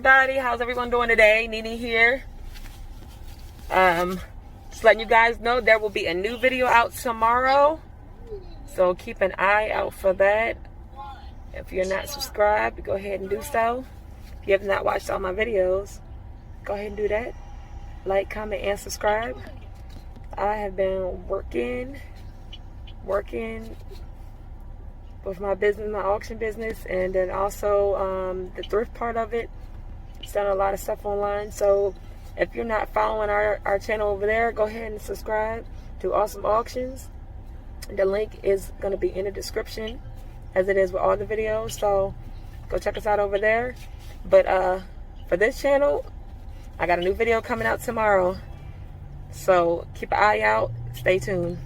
everybody. How's everyone doing today? Nene here. Just letting you guys know there will be a new video out tomorrow. So keep an eye out for that. If you're not subscribed, go ahead and do so. If you have not watched all my videos, go ahead and do that. Like, comment, and subscribe. I have been working with my business, my auction business, and then also the thrift part of it. Done a lot of stuff online. So if you're not following our channel over there, go ahead and subscribe to Awesome Auctions. The link is going to be in the description, as it is with all the videos. So go check us out over there. But for this channel, I got a new video coming out tomorrow. So keep an eye out. Stay tuned.